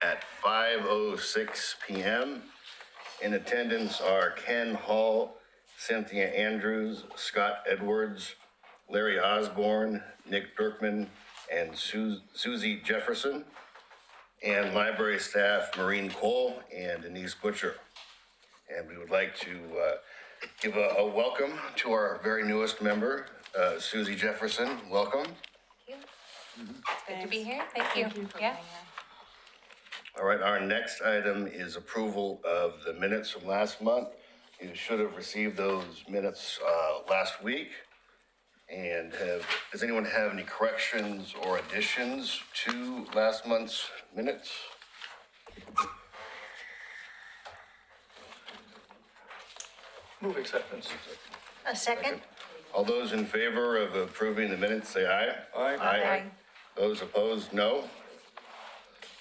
at 5:06 p.m. In attendance are Ken Hall, Cynthia Andrews, Scott Edwards, Larry Osborne, Nick Dirkman, and Susie Jefferson, and library staff Maureen Cole and Denise Butcher. And we would like to give a welcome to our very newest member, Susie Jefferson. Welcome. Good to be here. Thank you. Yeah. All right, our next item is approval of the minutes from last month. You should have received those minutes last week. And does anyone have any corrections or additions to last month's minutes? Move acceptance. A second? All those in favor of approving the minutes, say aye. Aye. Aye. Those opposed, no.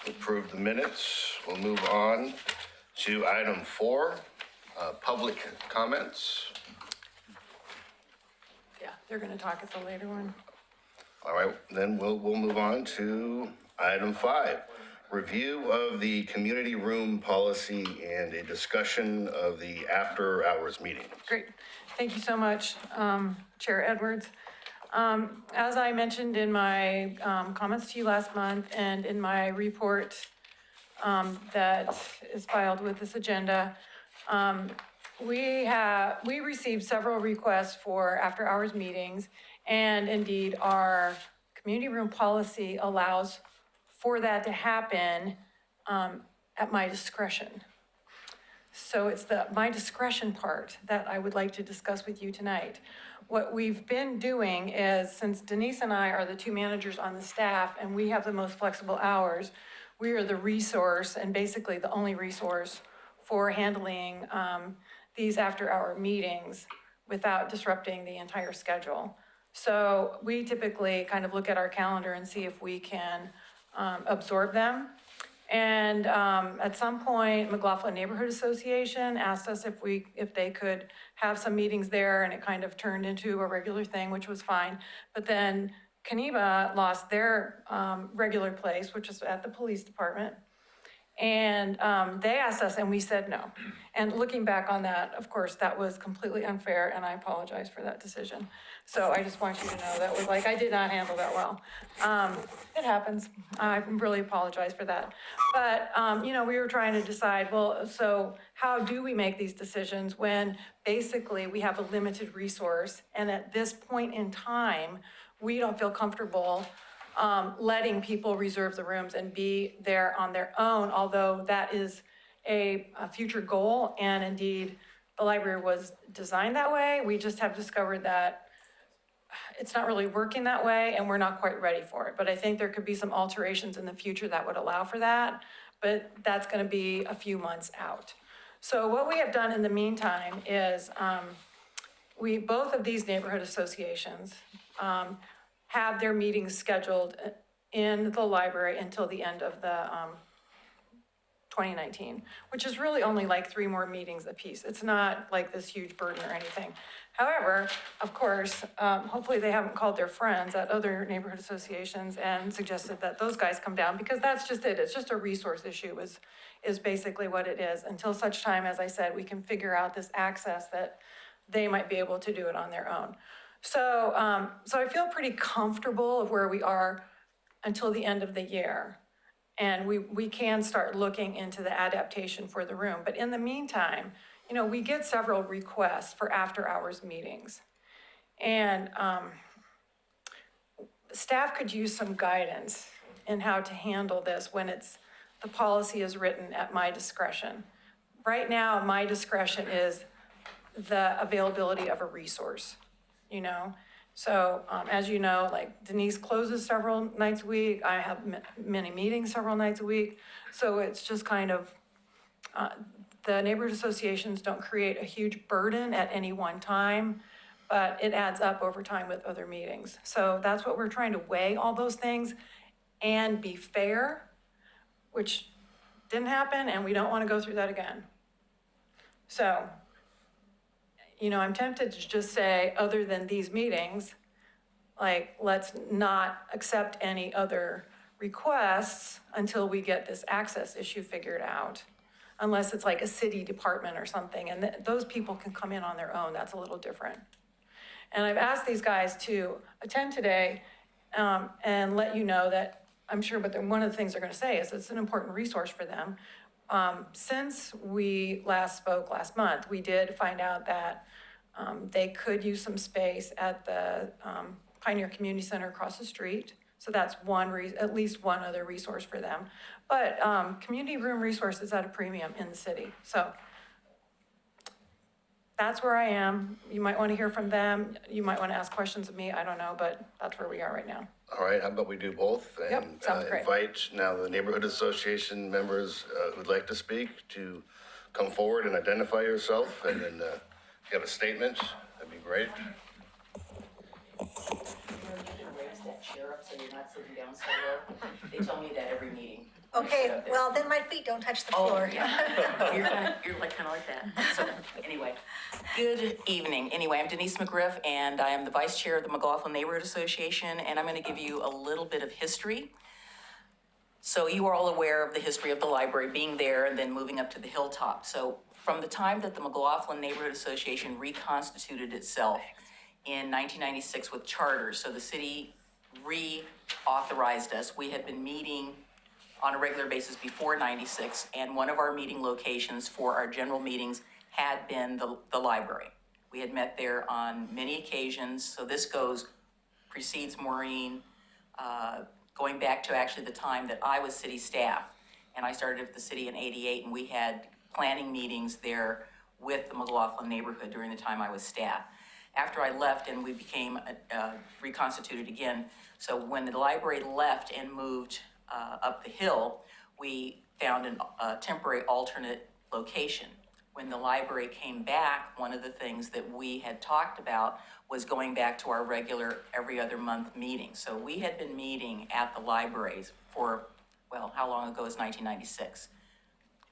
Approve the minutes. We'll move on to item 4, public comments. Yeah, they're gonna talk at the later one. All right, then we'll move on to item 5, review of the community room policy and a discussion of the after-hours meetings. Great, thank you so much, Chair Edwards. As I mentioned in my comments to you last month and in my report that is filed with this agenda, we received several requests for after-hours meetings, and indeed our community room policy allows for that to happen at my discretion. So it's the my discretion part that I would like to discuss with you tonight. What we've been doing is, since Denise and I are the two managers on the staff and we have the most flexible hours, we are the resource and basically the only resource for handling these after-hour meetings without disrupting the entire schedule. So we typically kind of look at our calendar and see if we can absorb them. And at some point, McLaughlin Neighborhood Association asked us if they could have some meetings there, and it kind of turned into a regular thing, which was fine. But then Kadima lost their regular place, which is at the police department. And they asked us and we said no. And looking back on that, of course, that was completely unfair, and I apologize for that decision. So I just want you to know that was like, I did not handle that well. It happens. I really apologize for that. But, you know, we were trying to decide, well, so how do we make these decisions when basically we have a limited resource, and at this point in time, we don't feel comfortable letting people reserve the rooms and be there on their own, although that is a future goal, and indeed the library was designed that way. We just have discovered that it's not really working that way, and we're not quite ready for it. But I think there could be some alterations in the future that would allow for that, but that's gonna be a few months out. So what we have done in the meantime is both of these neighborhood associations have their meetings scheduled in the library until the end of the 2019, which is really only like 3 more meetings apiece. It's not like this huge burden or anything. However, of course, hopefully they haven't called their friends at other neighborhood associations and suggested that those guys come down, because that's just it. It's just a resource issue is basically what it is, until such time, as I said, we can figure out this access that they might be able to do it on their own. So I feel pretty comfortable of where we are until the end of the year. And we can start looking into the adaptation for the room. But in the meantime, you know, we get several requests for after-hours meetings. And staff could use some guidance in how to handle this when the policy is written at my discretion. Right now, my discretion is the availability of a resource, you know? So as you know, like Denise closes several nights a week. I have many meetings several nights a week. So it's just kind of, the neighborhood associations don't create a huge burden at any one time, but it adds up over time with other meetings. So that's what we're trying to weigh, all those things, and be fair, which didn't happen, and we don't want to go through that again. So, you know, I'm tempted to just say, other than these meetings, like, let's not accept any other requests until we get this access issue figured out. Unless it's like a city department or something, and those people can come in on their own, that's a little different. And I've asked these guys to attend today, and let you know that I'm sure, but one of the things they're gonna say is it's an important resource for them. Since we last spoke last month, we did find out that, they could use some space at the, Pioneer Community Center across the street. So that's at least one other resource for them. But, community room resource is at a premium in the city, so that's where I am. You might want to hear from them. You might want to ask questions of me. I don't know, but that's where we are right now. All right, how about we do both? Yep, And sounds great. invite now the neighborhood association members who'd like to speak to come forward and identify yourself, and then if you have a statement, that'd be great. You can raise that chair up so you're not sitting down so low. They tell me that every meeting. Okay, well, then my feet don't touch the floor. You're like kind of like that. So anyway, good evening. Anyway, I'm Denise McGriff, and I am the vice chair of the McLaughlin Neighborhood Association, and I'm going to give you a little bit of history. So you are all aware of the history of the library being there and then moving up to the hilltop. So from the time that the McLaughlin Neighborhood Association reconstituted itself in 1996 with charters, so the city reauthorized us. We had been meeting on a regular basis before 96, and one of our meeting locations for our general meetings had been the library. We had met there on many occasions, so this precedes Maureen, going back to actually the time that I was city staff. And I started at the city in '88, and we had planning meetings there with the McLaughlin neighborhood during the time I was staff. After I left and we became reconstituted again, so when the library left and moved up the hill, we found a temporary alternate location. When the library came back, one of the things that we had talked about was going back to our regular every other month meeting. So we had been meeting at the libraries for, well, how long ago is 1996?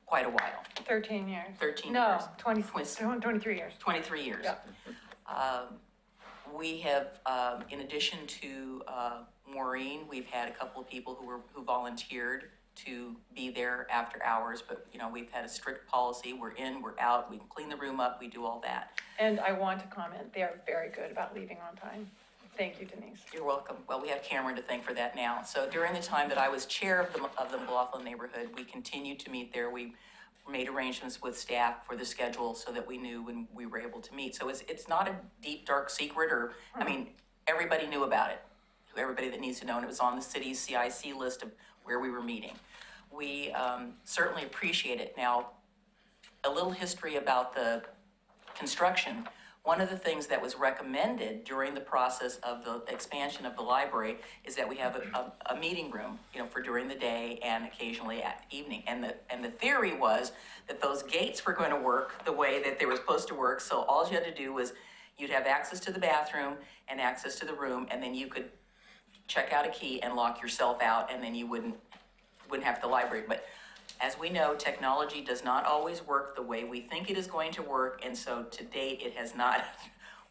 Quite a while. 13 years. 13 No, years. 23 years. 23 years. Yeah. We have, in addition to Maureen, we've had a couple of people who volunteered to be there after hours, but we've had a strict policy. We're in, we're out, we clean the room up, we do all that. And I want to comment, they are very good about leaving on time. Thank you, Denise. You're welcome. Well, we have Cameron to thank for that now. So during the time that I was chair of the McLaughlin neighborhood, we continued to meet there. We made arrangements with staff for the schedule so that we knew when we were able to meet. So it's not a deep, dark secret, or, I mean, everybody knew about it. Everybody that needs to know, and it was on the city's CIC list of where we were meeting. We certainly appreciate it. Now, a little history about the construction. One of the things that was recommended during the process of the expansion of the library is that we have a meeting room, for during the day and occasionally at evening. And the theory was that those gates were going to work the way that they were supposed to work. So all you had to do was you'd have access to the bathroom and access to the room, and then you could check out a key and lock yourself out, and then you wouldn't have the library. But as we know, technology does not always work the way we think it is going to work, and so to date, it has not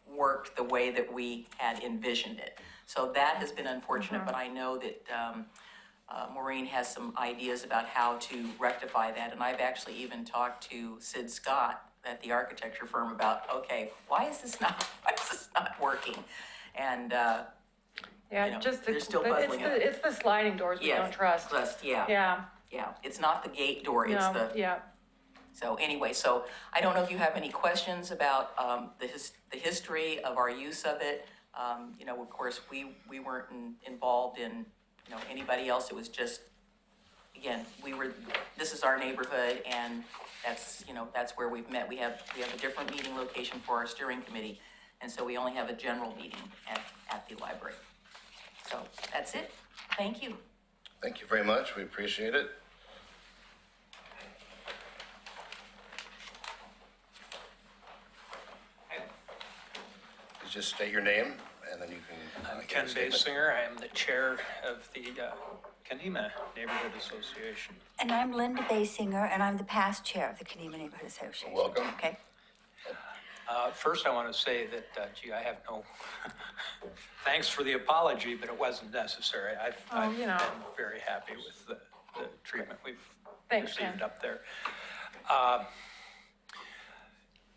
worked the way that we had envisioned it. So that has been unfortunate, but I know that Maureen has some ideas about how to rectify that, and I've actually even talked to Sid Scott at the architecture firm about, okay, why is this not working? And Yeah, they're still puzzling it. it's the sliding doors we don't trust. Yeah. It's not the gate door, it's No, the. yeah. So anyway, so I don't know if you have any questions about the history of our use of it. Of course, we weren't involved in anybody else. It was just, again, this is our neighborhood, and that's where we've met. We have a different meeting location for our steering committee, and so we only have a general meeting at the library. So that's it. Thank you. Thank you very much, we appreciate it. Just state your name, and then you can. I'm give Ken a statement. Basinger. I am the chair of the Kadima Neighborhood Association. And I'm Linda Basinger, and I'm the past chair of the Kadima Neighborhood Association. Welcome. Okay. First, I want to say that, gee, I have no, thanks for the apology, but it wasn't necessary. I've you know. been very happy with the treatment we've Thanks, received Ken. up there.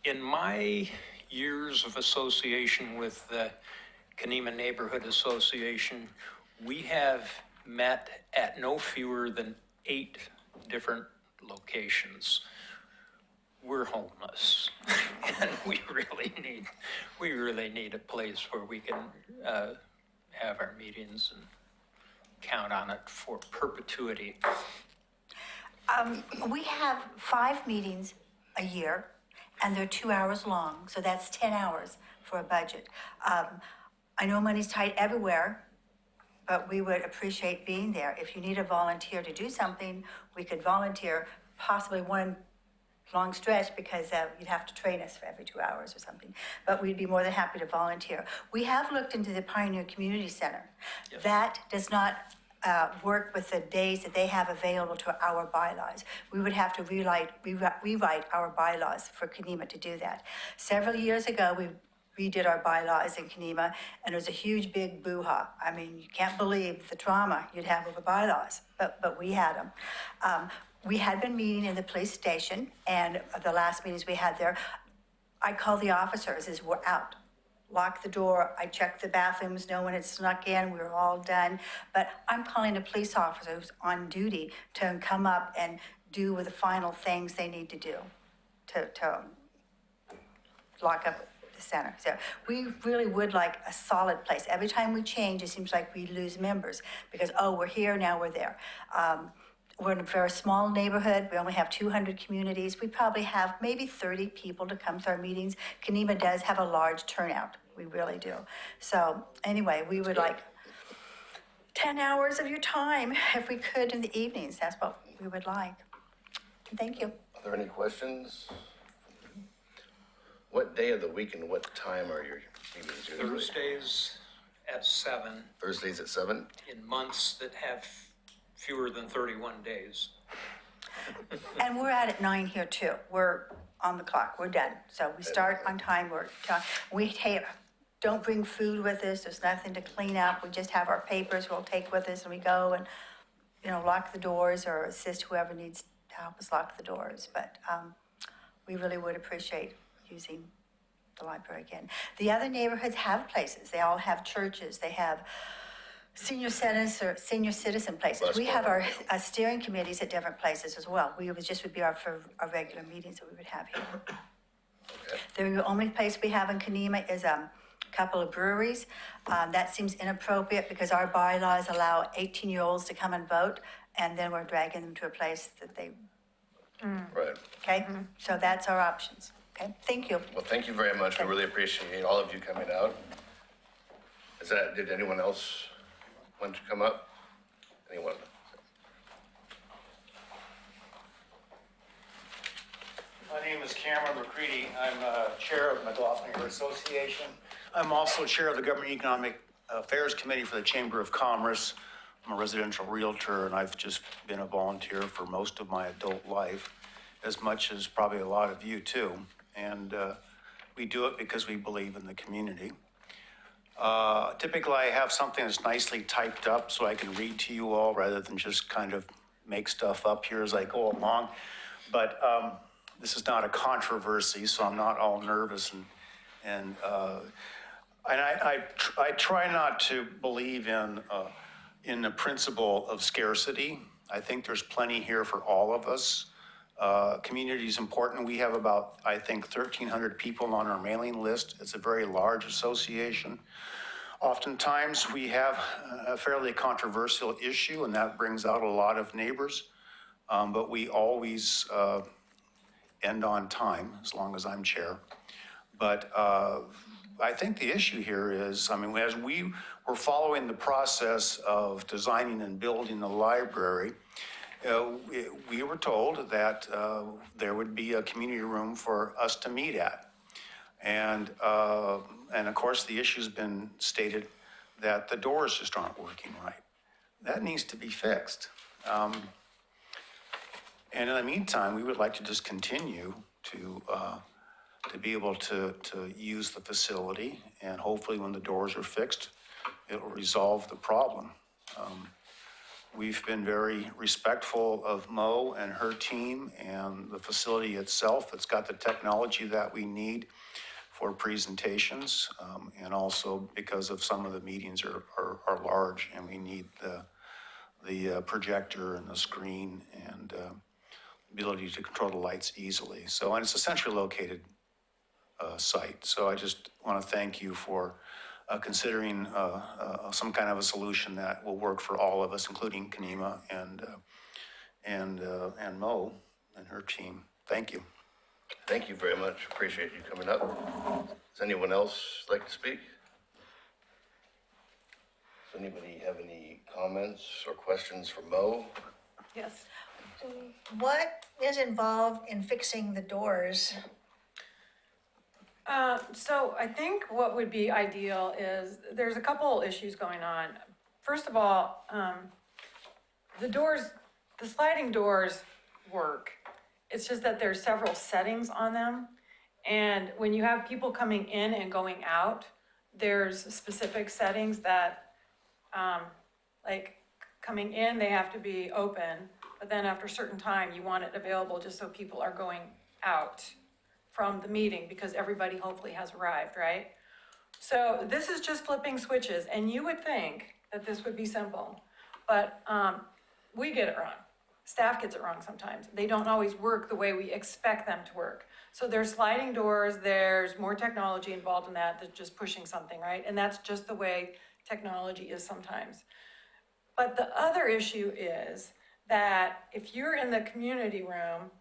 In my years of association with the Kadima Neighborhood Association, we have met at no fewer than 8 different locations. We're homeless, and we really need a place where we can have our meetings and count on it for perpetuity. We have 5 meetings a year, and they're 2 hours long, so that's 10 hours for a budget. I know money's tight everywhere, but we would appreciate being there. If you need a volunteer to do something, we could volunteer, possibly one long stretch, because you'd have to train us for every 2 hours or something. But we'd be more than happy to volunteer. We have looked into the Pioneer Community Center. Yes. That does not work with the days that they have available to our bylaws. We would have to rewrite our bylaws for Kadima to do that. Several years ago, we redid our bylaws in Kadima, and it was a huge, big boo-ha. I mean, you can't believe the trauma you'd have over bylaws, but we had them. We had been meeting in the police station, and the last meetings we had there, I called the officers as we're out. Lock the door, I checked the bathrooms, no one had snuck in, we were all done. But I'm calling a police officer who's on duty to come up and do the final things they need to do to lock up the center. So we really would like a solid place. Every time we change, it seems like we lose members because, oh, we're here, now we're there. We're in a very small neighborhood. We only have 200 communities. We probably have maybe 30 people to come to our meetings. Kadima does have a large turnout. We really do. So anyway, we would like 10 hours of your time if we could in the evenings. That's what we would like. Thank you. Are there any questions? What day of the week and what time are your meetings usually? Thursdays at 7 Thursdays at 7? in months that have fewer than 31 days. And we're at 9 here too. We're on the clock. We're done. So we start on time. Don't bring food with us. There's nothing to clean up. We just have our papers we'll take with us, and we go and, lock the doors or assist whoever needs to help us lock the doors. But we really would appreciate using the library again. The other neighborhoods have places. They all have churches. They have senior citizen places. We have our steering committees at different places as well. Would be our regular meetings that we would have here. Okay. The only place we have in Kadima is a couple of breweries. That seems inappropriate because our bylaws allow 18-year-olds to come and vote, and then we're dragging them to a place that they, Right. okay? So that's our options, okay? Thank you. Well, thank you very much. We really appreciate all of you coming out. Did anyone else want to come up? Anyone? My name is Cameron McCready. I'm chair of McLaughlin Association. I'm also chair of the Government Economic Affairs Committee for the Chamber of Commerce. I'm a residential realtor, and I've just been a volunteer for most of my adult life, as much as probably a lot of you too. And we do it because we believe in the community. Typically, I have something that's nicely typed up so I can read to you all rather than just kind of make stuff up here as I go along. But this is not a controversy, so I'm not all nervous and I try not to believe in the principle of scarcity. I think there's plenty here for all of us. Community is important. We have about, I think, 1,300 people on our mailing list. It's a very large association. Oftentimes, we have a fairly controversial issue, and that brings out a lot of neighbors. But we always end on time, as long as I'm chair. But I think the issue here is, as we were following the process of designing and building the library, we were told that there would be a community room for us to meet at. And of course, the issue's been stated that the doors just aren't working right. That needs to be fixed. And in the meantime, we would like to just continue to to be able to use the facility, and hopefully when the doors are fixed, it'll resolve the problem. We've been very respectful of Mo and her team and the facility itself. It's got the technology that we need for presentations, and also because of some of the meetings are large and we need the projector and the screen and ability to control the lights easily. So, and it's a centrally located site. So I just want to thank you for considering some kind of a solution that will work for all of us, including Kadima and Mo and her team. Thank you. Thank you very much. Appreciate you coming up. Does anyone else like to speak? Does anybody have any comments or questions for Mo? Yes. What is involved in fixing the doors? So I think what would be ideal is, there's a couple issues going on. First of all, the sliding doors work. It's just that there's several settings on them. And when you have people coming in and going out, there's specific settings that, like coming in, they have to be open, but then after a certain time, you want it available just so people are going out from the meeting because everybody hopefully has arrived, right? So this is just flipping switches, and you would think that this would be simple, but we get it wrong. Staff gets it wrong sometimes. They don't always work the way we expect them to work. So there's sliding doors, there's more technology involved in that than just pushing something, right? And that's just the way technology is sometimes. But the other issue is that if you're in the community room,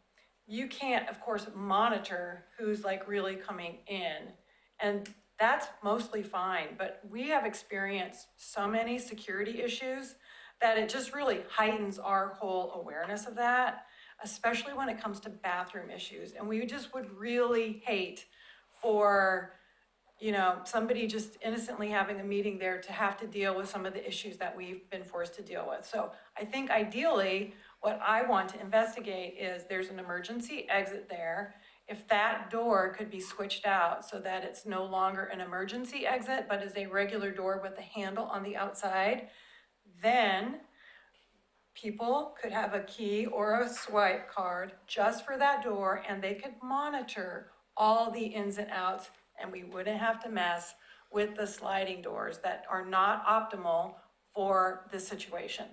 you can't, of course, monitor who's like really coming in. And that's mostly fine, but we have experienced so many security issues that it just really heightens our whole awareness of that, especially when it comes to bathroom issues. And we just would really hate for, somebody just innocently having a meeting there to have to deal with some of the issues that we've been forced to deal with. So I think ideally, what I want to investigate is there's an emergency exit there. If that door could be switched out so that it's no longer an emergency exit, but is a regular door with a handle on the outside, then people could have a key or a swipe card just for that door, and they could monitor all the ins and outs, and we wouldn't have to mess with the sliding doors that are not optimal for this situation.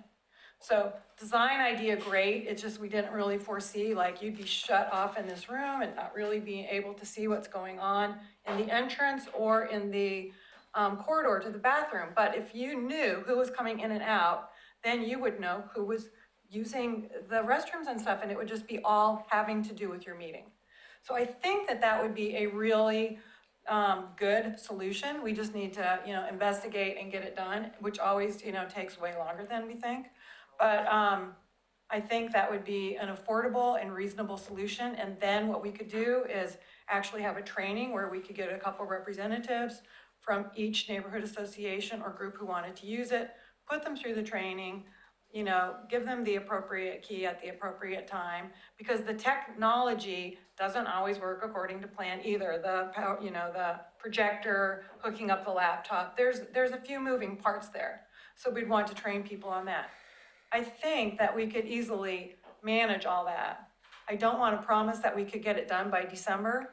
So design idea, great. It's just we didn't really foresee, like, you'd be shut off in this room and not really being able to see what's going on in the entrance or in the corridor to the bathroom. But if you knew who was coming in and out, then you would know who was using the restrooms and stuff, and it would just be all having to do with your meeting. So I think that that would be a really good solution. We just need to, investigate and get it done, which always, takes way longer than we think. But I think that would be an affordable and reasonable solution. And then what we could do is actually have a training where we could get a couple representatives from each neighborhood association or group who wanted to use it, put them through the training, give them the appropriate key at the appropriate time, because the technology doesn't always work according to plan either. The projector, hooking up the laptop, there's a few moving parts there. So we'd want to train people on that. I think that we could easily manage all that. I don't want to promise that we could get it done by December.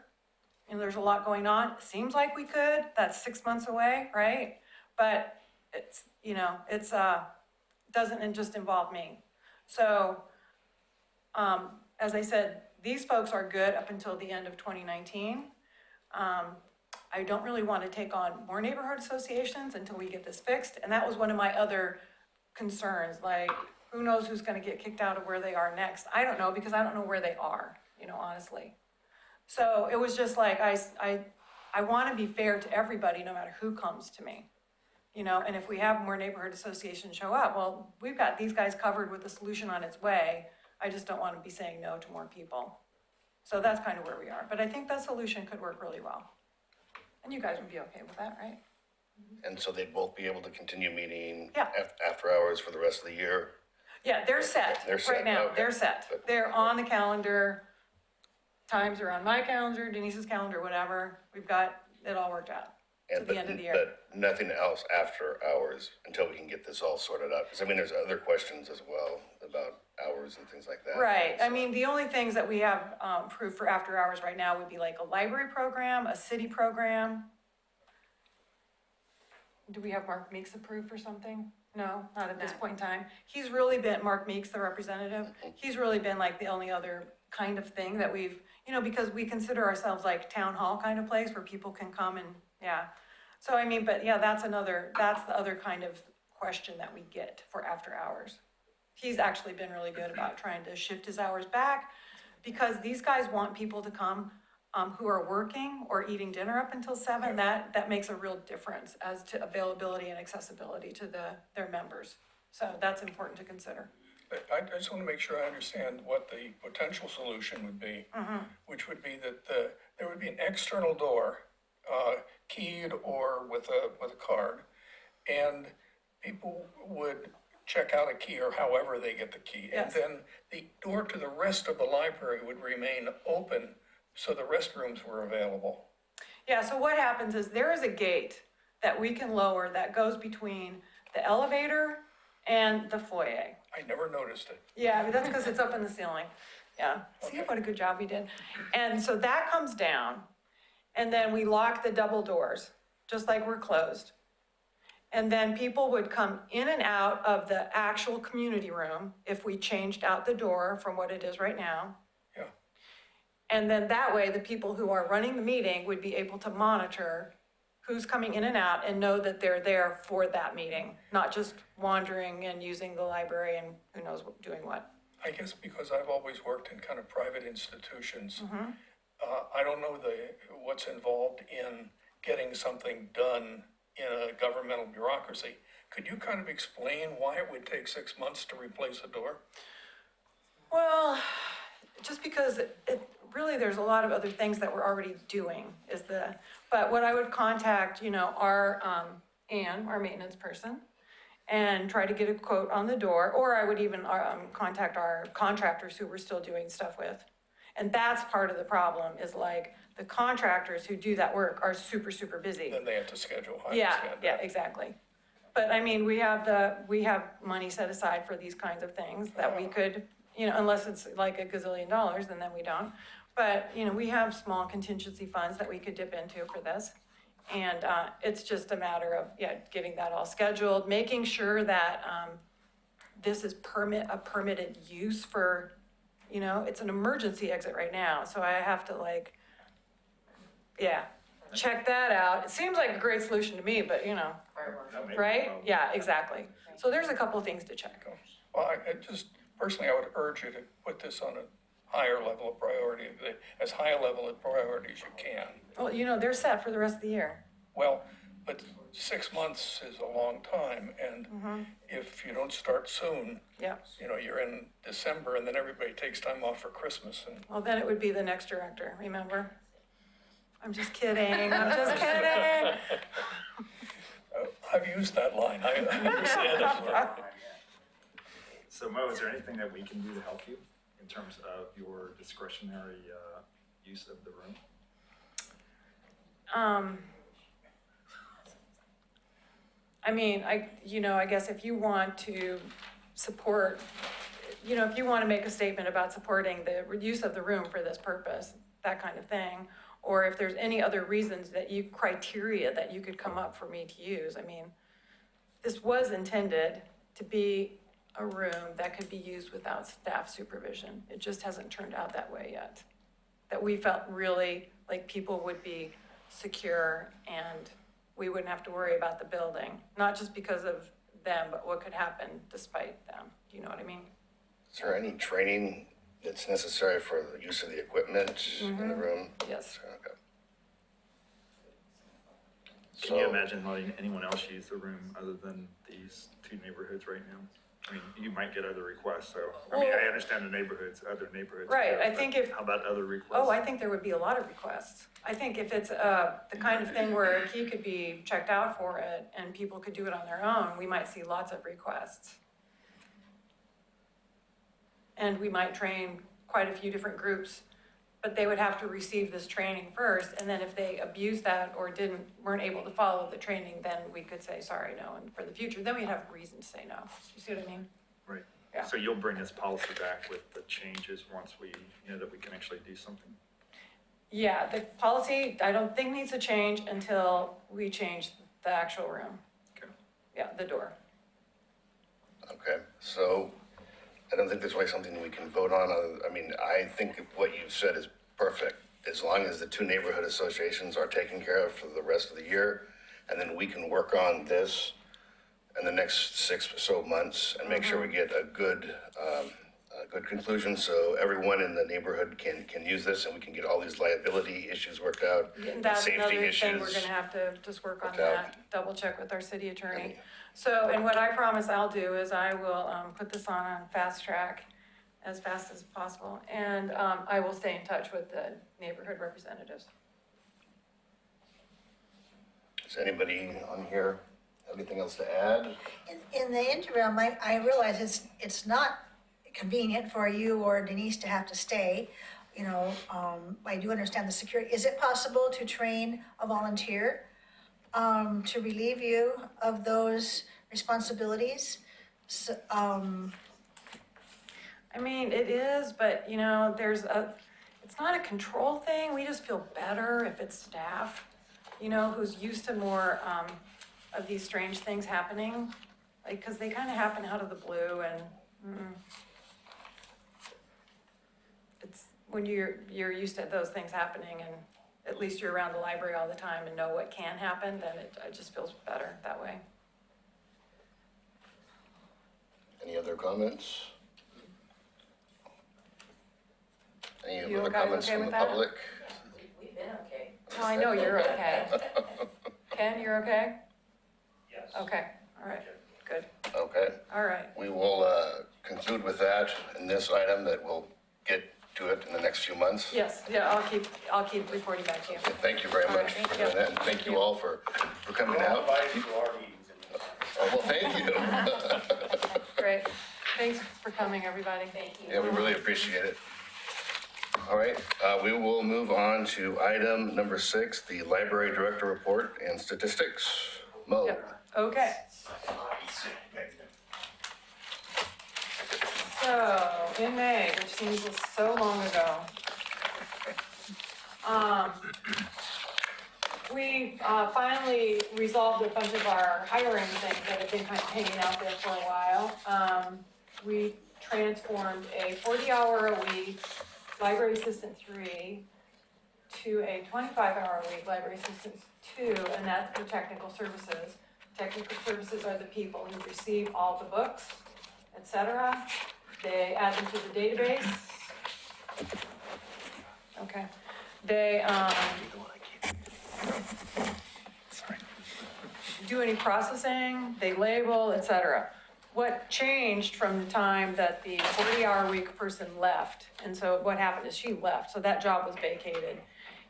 There's a lot going on. It seems like we could. That's 6 months away, right? But it's, doesn't just involve me. So, as I said, these folks are good up until the end of 2019. I don't really want to take on more neighborhood associations until we get this fixed. And that was one of my other concerns, like, who knows who's going to get kicked out of where they are next? I don't know, because I don't know where they are, honestly. So it was just like, I want to be fair to everybody, no matter who comes to me, and if we have more neighborhood associations show up, well, we've got these guys covered with a solution on its way. I just don't want to be saying no to more people. So that's kind of where we are. But I think that solution could work really well. And you guys would be okay with that, right? And so they'd both be able to continue meeting Yeah. after hours for the rest of the year? Yeah, they're set They're set, right now. okay. They're set. Good. They're on the calendar. times are on my calendar, Denise's calendar, whatever. We've got it all worked out to the end of the year. But nothing else after hours until we can get this all sorted out. Because I mean, there's other questions as well about hours and things like that. Right, I mean, the only things that we have approved for after hours right now would be like a library program, a city program. Do we have Mark Meeks approved for something? No, not at this point in time. He's really been, Mark Meeks, the representative, he's really been like the only other kind of thing that we've, because we consider ourselves like town hall kind of place where people can come and, yeah. So I mean, but yeah, that's the other kind of question that we get for after hours. He's actually been really good about trying to shift his hours back because these guys want people to come who are working or eating dinner up until 7. That makes a real difference as to availability and accessibility to their members. So that's important to consider. But I just want to make sure I understand what the potential solution would be, which would be that there would be an external door, keyed or with a card, and people would check out a key or however they get the key. Yes. And then the door to the rest of the library would remain open, so the restrooms were available. Yeah, so what happens is there is a gate that we can lower that goes between the elevator and the foyer. I never noticed it. Yeah, but that's because it's up in the ceiling. Yeah, see what a good job we did. And so that comes down, and then we lock the double doors, just like we're closed. And then people would come in and out of the actual community room if we changed out the door from what it is right now. Yeah. And then that way, the people who are running the meeting would be able to monitor who's coming in and out and know that they're there for that meeting, not just wandering and using the library and who knows doing what. I guess because I've always worked in kind of private institutions, I don't know what's involved in getting something done in a governmental bureaucracy. Could you kind of explain why it would take 6 months to replace a door? Well, just because really there's a lot of other things that we're already doing but what I would contact, our Ann, our maintenance person, and try to get a quote on the door, or I would even contact our contractors who we're still doing stuff with. And that's part of the problem is like the contractors who do that work are super, super busy. Then they have to schedule. I Yeah, understand yeah, that. exactly. But I mean, we have money set aside for these kinds of things that we could, unless it's like $1 gazillion, then we don't. But, we have small contingency funds that we could dip into for this. And it's just a matter of, getting that all scheduled, making sure that this is a permitted use for, it's an emergency exit right now. So I have to check that out. It seems like a great solution to me, but right? Yeah, exactly. So there's a couple things to check. Well, I just, personally, I would urge you to put this on a higher level of priority, as high a level of priority as you can. Well, they're set for the rest of the year. Well, but 6 months is a long time, and if you don't start soon, Yeah. You're in December, and then everybody takes time off for Christmas, and Well, then it would be the next director, remember? I'm just kidding. I'm just kidding. I've used that line, I understand it. So Mo, is there anything that we can do to help you in terms of your discretionary use of the room? I mean, I guess if you want to support, if you want to make a statement about supporting the use of the room for this purpose, that kind of thing, or if there's any other reasons criteria that you could come up for me to use, I mean, this was intended to be a room that could be used without staff supervision. It just hasn't turned out that way yet. That we felt really like people would be secure and we wouldn't have to worry about the building, not just because of them, but what could happen despite them. Do you know what I mean? Is there any training that's necessary for the use of the equipment in the room? Yes. Okay. Can you So- imagine letting anyone else use the room other than these two neighborhoods right now? I mean, you might get other requests, so, I mean, Well- I understand other neighborhoods. Right, do, I but think if- How about other requests? Oh, I think there would be a lot of requests. I think if it's the kind of thing where a key could be checked out for it and people could do it on their own, we might see lots of requests. And we might train quite a few different groups. but they would have to receive this training first, and then if they abused that or weren't able to follow the training, then we could say, sorry, no, and for the future, then we'd have reason to say no. You see what I mean? Right. Yeah. So you'll bring this policy back with the changes once we, that we can actually do something? Yeah, the policy, I don't think needs to change until we change the actual room. Okay. Yeah, the door. Okay, so I don't think there's really something we can vote on. I mean, I think what you've said is perfect. As long as the two neighborhood associations are taken care of for the rest of the year, and then we can work on this in the next 6 or so months and make sure we get a good conclusion, so everyone in the neighborhood can use this and we can get all these liability issues worked out. and That's safety another thing issues. we're gonna have to just work on worked out. that, double check with our city attorney. So, and what I promise I'll do is I will, put this on fast track as fast as possible, and, I will stay in touch with the neighborhood representatives. Does anybody on here have anything else to add? In the interim, I realize it's not convenient for you or Denise to have to stay. You know, I do understand the security. Is it possible to train a volunteer to relieve you of those responsibilities? So, I mean, it is, but you know, it's not a control thing, we just feel better if it's staff, you know, who's used to more, of these strange things happening, like, cause they kinda happen out of the blue and, it's, when you're used to those things happening and at least you're around the library all the time and know what can happen, then it just feels better that way. Any other comments? Any You other guys comments okay from the with that? public? We've been okay. Oh, I know you're okay. Ken, you're okay? Yes. Okay, all right, good, Okay, all right. we will conclude with that in this item, that we'll get to it in the next few months. Yes, yeah, I'll keep reporting back to you. Thank you very All right, much thank for you. doing that, and thank you all for coming out. Oh, well, thank you. Great, thanks for coming, everybody. Thank you. Yeah, we really appreciate it. All right, we will move on to item number 6, the library director report and statistics. Mo. Yep, okay. So, in May, which seems so long ago, we finally resolved a bunch of our hiring things that have been kind of hanging out there for a while. We transformed a 40-hour-a-week library assistant 3 to a 25-hour-a-week library assistant 2, and that's for technical services. Technical services are the people who receive all the books, etc. They add them to the database. Okay. They do any processing, they label, etc. What changed from the time that the 40-hour-week person left, and so what happened is she left, so that job was vacated,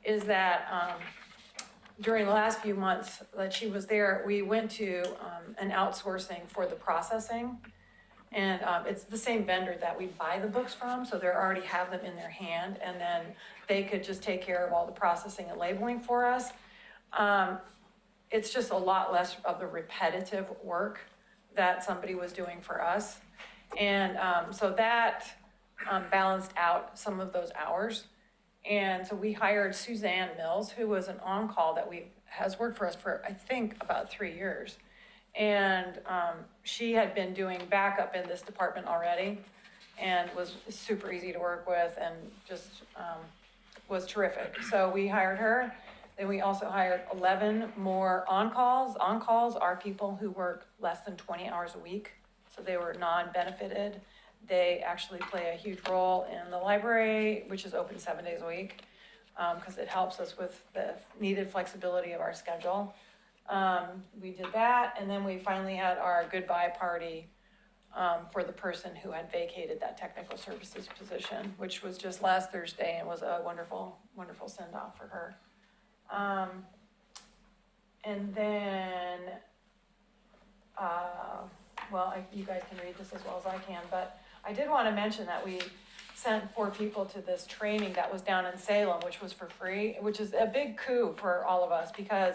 is that during the last few months that she was there, we went to an outsourcing for the processing. And it's the same vendor that we buy the books from, so they already have them in their hand, and then they could just take care of all the processing and labeling for us. It's just a lot less of the repetitive work that somebody was doing for us. And so that balanced out some of those hours. And so we hired Suzanne Mills, who was an on-call that has worked for us for, I think, about 3 years. And she had been doing backup in this department already and was super easy to work with and just was terrific. So we hired her. Then we also hired 11 more on-calls. On-calls are people who work less than 20 hours a week. So they were non-benefited. They actually play a huge role in the library, which is open 7 days a week, because it helps us with the needed flexibility of our schedule. We did that, and then we finally had our goodbye party for the person who had vacated that technical services position, which was just last Thursday and was a wonderful, wonderful send-off for her. And then, well, you guys can read this as well as I can, but I did want to mention that we sent 4 people to this training that was down in Salem, which was for free, which is a big coup for all of us because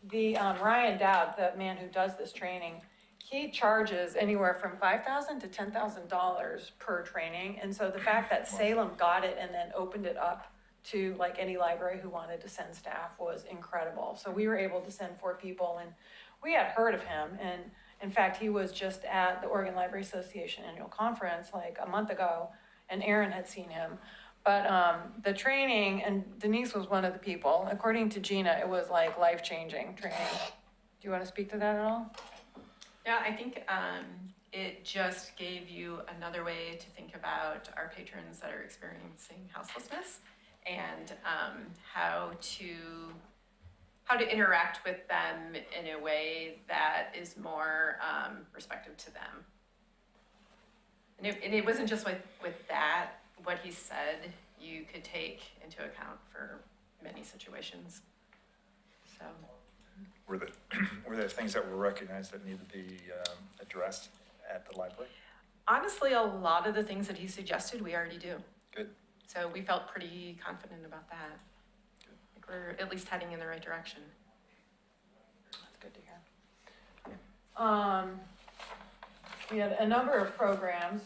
the Ryan Dowd, the man who does this training, he charges anywhere from $5,000 to $10,000 per training. And so the fact that Salem got it and then opened it up to like any library who wanted to send staff was incredible. So we were able to send 4 people, and we had heard of him. And in fact, he was just at the Oregon Library Association annual conference like a month ago, and Aaron had seen him. But the training, and Denise was one of the people, according to Gina, it was like life-changing training. Do you want to speak to that at all? Yeah, I think it just gave you another way to think about our patrons that are experiencing houselessness and how to interact with them in a way that is more respectful to them. And it wasn't just with that. What he said, you could take into account for many situations. So. Were there things that were recognized that needed to be addressed at the library? Honestly, a lot of the things that he suggested, we already do. Good. So we felt pretty confident about that. Like we're at least heading in the right direction. That's good to hear. We had a number of programs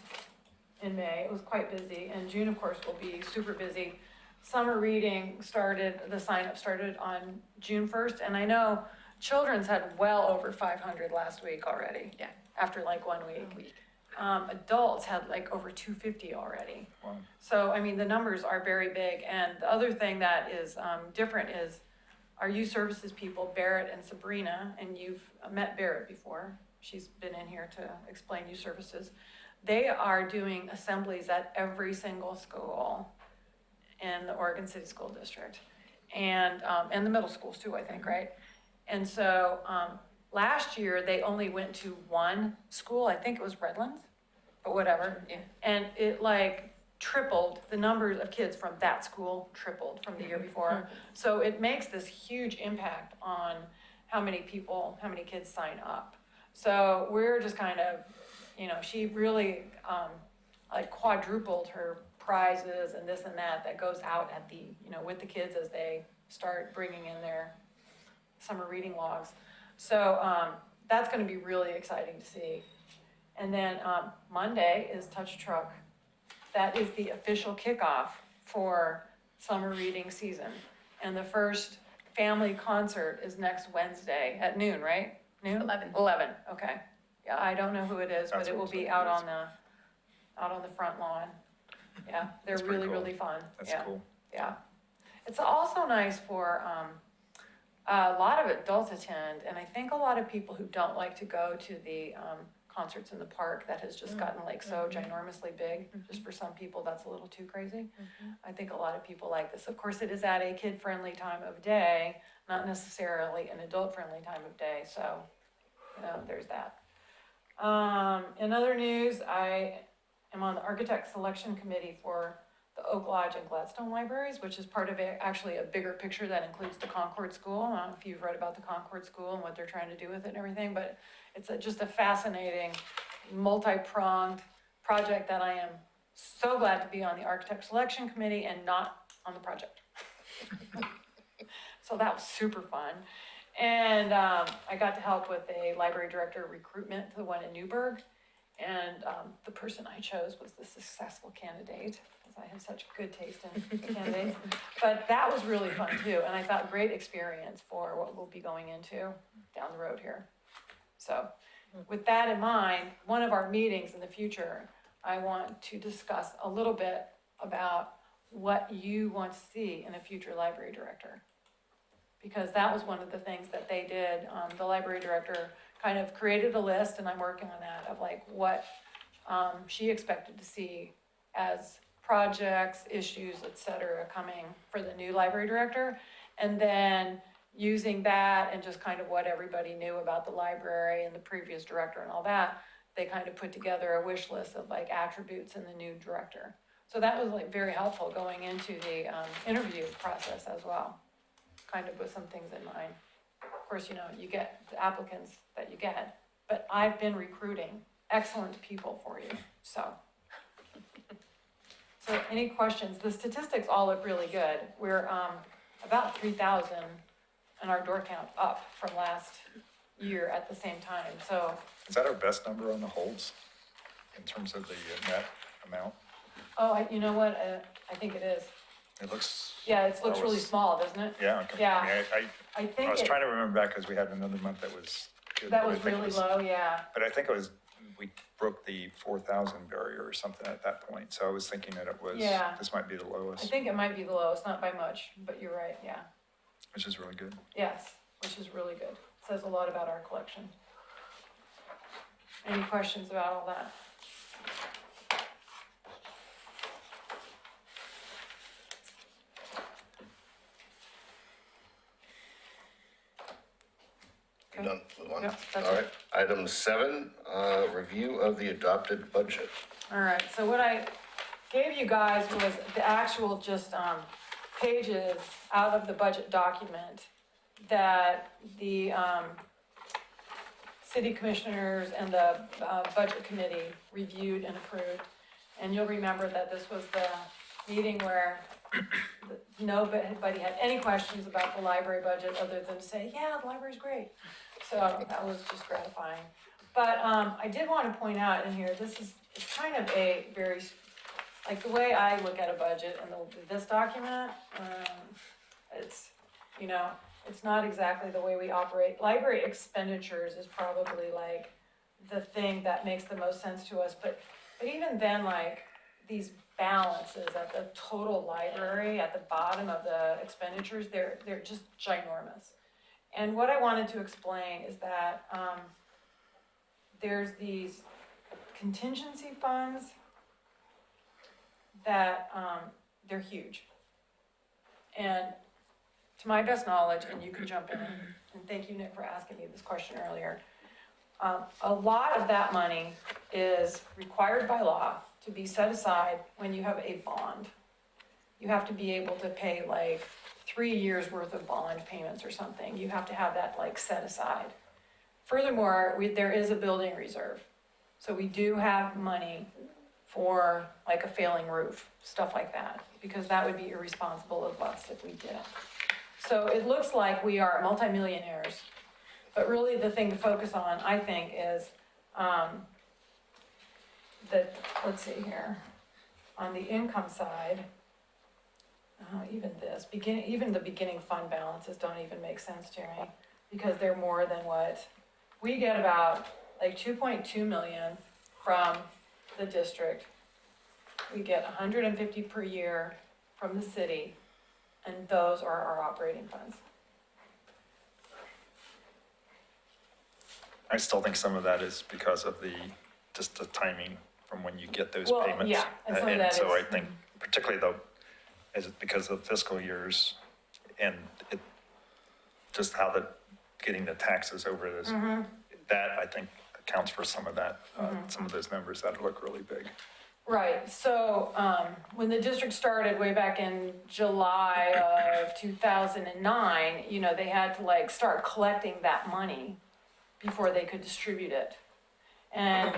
in May. It was quite busy, and June, of course, will be super busy. Summer reading started, the sign-up started on June 1st, and I know children's had well over 500 last week already. Yeah. After like 1 week. Adults had like over 250 already. Wow. So, I mean, the numbers are very big, and the other thing that is different is our youth services people, Barrett and Sabrina, and you've met Barrett before. She's been in here to explain youth services. They are doing assemblies at every single school in the Oregon City School District, and the middle schools too, I think, right? And so last year they only went to one school. I think it was Redlands, but whatever. Yeah. And it like tripled the numbers of kids from that school, tripled from the year before. So it makes this huge impact on how many people, how many kids sign up. So we're just kind of, you know, she really like quadrupled her prizes and this and that goes out at the, you know, with the kids as they start bringing in their summer reading logs. So that's going to be really exciting to see. And then Monday is Touch a Truck. That is the official kickoff for summer reading season. And the first family concert is next Wednesday at noon, right? Noon? 11, okay. Yeah, I don't know who it is, but it will be out on the front lawn. Yeah, they're That's pretty really, cool. really fun. That's Yeah, cool. Yeah. It's also nice for, a lot of adults attend, and I think a lot of people who don't like to go to the concerts in the park that has just gotten like so ginormously big, just for some people, that's a little too crazy. I think a lot of people like this. Of course, it is at a kid-friendly time of day, not necessarily an adult-friendly time of day, so, you know, there's that. In other news, I am on the architect selection committee for the Oak Lodge and Gladstone libraries, which is part of actually a bigger picture that includes the Concord School. I don't know if you've read about the Concord School and what they're trying to do with it and everything, but it's just a fascinating, multi-pronged project that I am so glad to be on the architect selection committee and not on the project. So that was super fun. And I got to help with a library director recruitment to the one in Newburgh. And the person I chose was the successful candidate, because I have such good taste in candidates. But that was really fun too, and I thought great experience for what we'll be going into down the road here. So with that in mind, one of our meetings in the future, I want to discuss a little bit about what you want to see in a future library director. Because that was one of the things that they did. The library director kind of created a list, and I'm working on that, of like what she expected to see as projects, issues, et cetera, coming for the new library director. And then using that and just kind of what everybody knew about the library and the previous director and all that, they kind of put together a wish list of like attributes in the new director. So that was like very helpful going into the interview process as well, kind of with some things in mind. Of course, you know, you get the applicants that you get, but I've been recruiting excellent people for you, so. So any questions? The statistics all look really good. We're, about 3,000 in our door count up from last year at the same time, so. Is that our best number on the holds in terms of the net amount? Oh, you know what, I think it is. It looks. Yeah, it looks I really was- small, doesn't it? Yeah, okay. Yeah. I mean, I I think was it, trying to remember back because we had another month that was good. that but I was think it really low, yeah. But I think it was, we broke the 4,000 barrier or something at that point. So I was thinking that it was, Yeah. this might be the I lowest, think it might be the lowest, not by much, but you're right, yeah. which is really good. Yes, which is really good. Says a lot about our collection. Any questions about all that? You done with one? Yep, that's All it. right. Item 7, review of the adopted budget. All right, so what I gave you guys was the actual just, pages out of the budget document that the, city commissioners and the, budget committee reviewed and approved. And you'll remember that this was the meeting where nobody had any questions about the library budget other than to say, yeah, the library's great. So that was just gratifying. But, I did want to point out in here, it's kind of a very, like the way I look at a budget and this document, it's, it's not exactly the way we operate. Library expenditures is probably like the thing that makes the most sense to us, but even then, like, these balances at the total library, at the bottom of the expenditures, they're just ginormous. And what I wanted to explain is that, there's these contingency funds that, they're huge. And to my best knowledge, and you can jump in, and thank you, Nick, for asking me this question earlier. A lot of that money is required by law to be set aside when you have a bond. You have to be able to pay like 3 years worth of bond payments or something. You have to have that like set aside. Furthermore, there is a building reserve. So we do have money for like a failing roof, stuff like that, because that would be irresponsible of us if we did. So it looks like we are multimillionaires, but really the thing to focus on, I think, is that, let's see here, on the income side, even the beginning fund balances don't even make sense to me, because they're more than what, we get about like 2.2 million from the district. We get 150 per year from the city, and those are our operating funds. I still think some of that is because of just the timing from when you get those Well, payments. yeah, and some of that so is- I think particularly though, is it because of fiscal years and it, just how getting the taxes over this, Mm-hmm. that I think accounts for some of that, some of those numbers that look really big. Right, so, when the district started way back in July of 2009, they had to like start collecting that money before they could distribute it. And,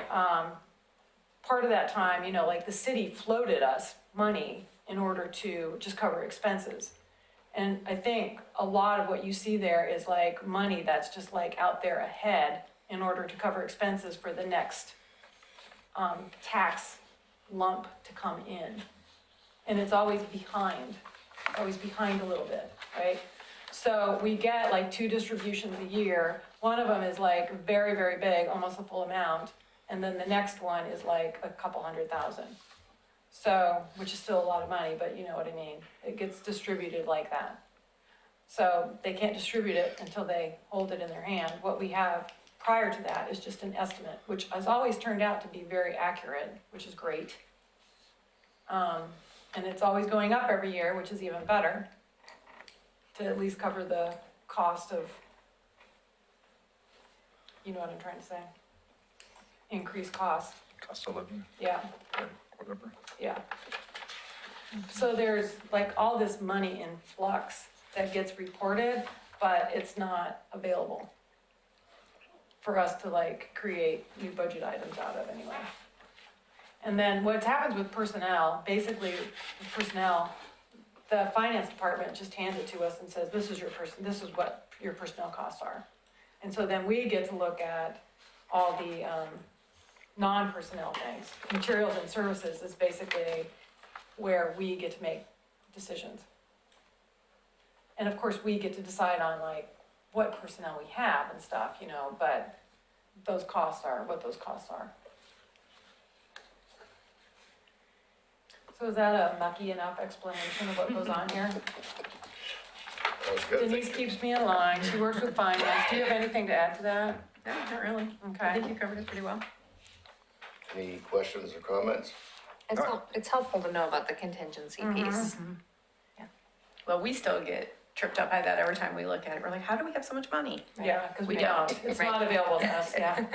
part of that time, like the city floated us money in order to just cover expenses. And I think a lot of what you see there is like money that's just like out there ahead in order to cover expenses for the next, tax lump to come in. And it's always behind a little bit, right? So we get like 2 distributions a year. One of them is like very, very big, almost the full amount. And then the next one is like a couple $100,000. So, which is still a lot of money, but you know what I mean? It gets distributed like that. So they can't distribute it until they hold it in their hand. What we have prior to that is just an estimate, which has always turned out to be very accurate, which is great. And it's always going up every year, which is even better, to at least cover the cost of, you know what I'm trying to say? Increased cost, Cost of living, yeah. or whatever. Yeah. So there's like all this money in flux that gets reported, but it's not available for us to like create new budget items out of anyway. And then what happens with personnel, basically with personnel, the finance department just hands it to us and says, this is what your personnel costs are. And so then we get to look at all the, non-personnel things. Materials and services is basically where we get to make decisions. And of course, we get to decide on like what personnel we have and stuff, you know, but those costs are what those costs are. So is that a mucky enough explanation of what goes on here? That was good. Denise keeps me in line, she works with finance, do you have anything to add to that? No, not really. I Okay, think you covered it pretty well. Any questions or comments? It's helpful to know about the contingency piece. Well, we still get tripped up by that every time we look at it. We're like, how do we have so much money? yeah, because we We don't, don't. it's Right. not available to us, yeah.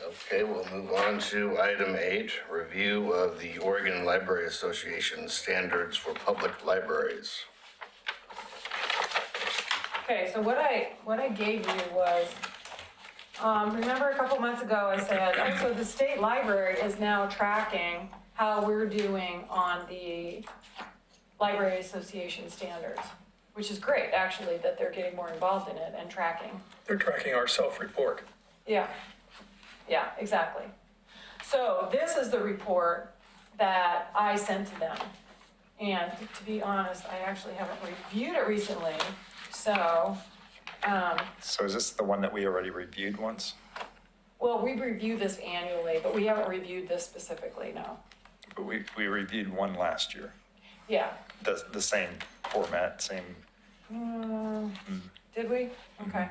Okay, we'll move on to item 8, review of the Oregon Library Association standards for public libraries. Okay, so what I gave you was, remember a couple months ago I said, oh, so the state library is now tracking how we're doing on the Library Association standards, which is great, actually, that they're getting more involved in it and tracking. They're tracking our self-report. Yeah, yeah, exactly. So this is the report that I sent to them. And to be honest, I actually haven't reviewed it recently, so, So is this the one that we already reviewed once? well, we review this annually, but we haven't reviewed this specifically, no. But we reviewed one last year. Yeah, The same format, same, did we? Okay.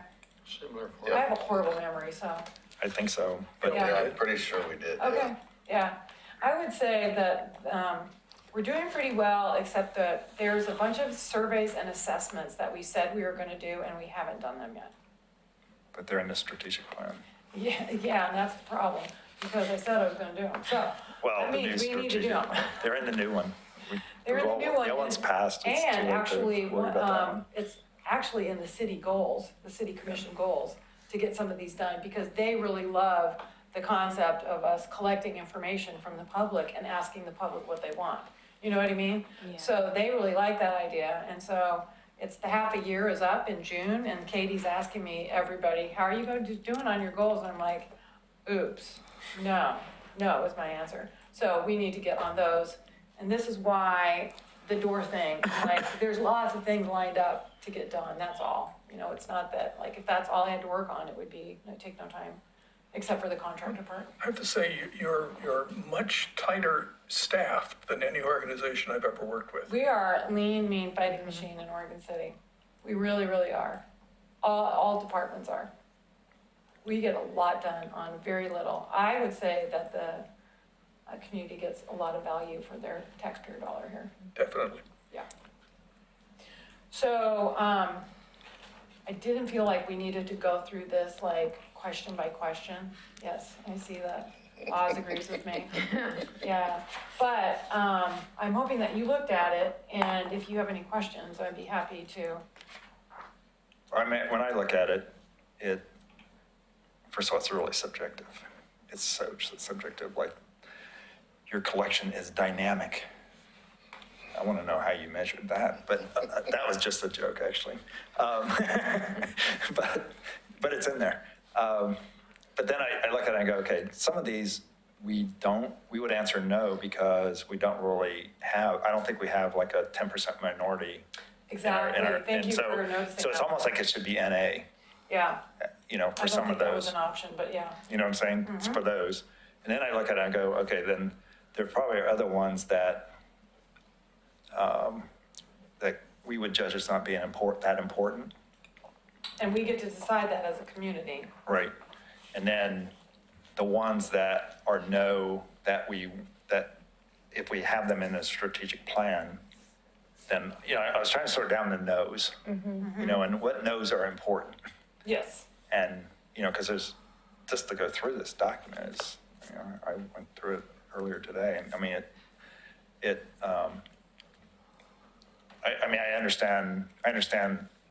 Similar. I have a horrible memory, so, I think so. But Yeah. I'm pretty sure we did. yeah. okay, yeah. I would say that, we're doing pretty well, except that there's a bunch of surveys and assessments that we said we were gonna do, and we haven't done them yet. but they're in the strategic plan. Yeah, and that's the problem, because I said I was gonna do them, so. Well, that the means new we need to do strategic, them. they're in the new one. They're in the new one. The old one's passed. It's too late And to actually, worry about that one. it's actually in the city goals, the city commission goals, to get some of these done, because they really love the concept of us collecting information from the public and asking the public what they want. You know what I mean? Yeah. So they really like that idea, and so it's the half a year is up in June, and Katie's asking me, everybody, how are you going to doing on your goals? And I'm like, oops, no is my answer. So we need to get on those, and this is why the door thing, like, there's lots of things lined up to get done, that's all. You know, it's not that, like, if that's all I had to work on, it'd take no time, except for the contractor part. I have to say, you're much tighter staffed than any organization I've ever worked with. We are a lean, mean fighting machine in Oregon City. We really, really are. All departments are. We get a lot done on very little. I would say that the community gets a lot of value for their taxpayer dollar here. Definitely. Yeah. So, I didn't feel like we needed to go through this like question by question. Yes, I see that. Oz agrees with me. Yeah, but, I'm hoping that you looked at it, and if you have any questions, I'd be happy to. I mean, when I look at it, first of all, it's really subjective. It's so subjective, like, your collection is dynamic. I want to know how you measured that, but that was just a joke, actually. But it's in there. But then I look at it and I go, okay, some of these we would answer no because we don't really have, I don't think we have like a 10% minority. Exactly, thank you for noticing So it's that. almost like it should be NA, Yeah, you know, I for don't some think of that was those. an option, but yeah. You know what I'm saying? It's for those. And then I look at it and I go, okay, then there probably are other ones that that we would judge as not being that important. And we get to decide that as a community. Right. And then the ones that are no, that if we have them in a strategic plan, then, you know, I was trying to sort down the no's, you know, and what no's are important. Yes. And, you know, because there's, just to go through this document is, you know, I went through it earlier today, and I mean, I mean, I understand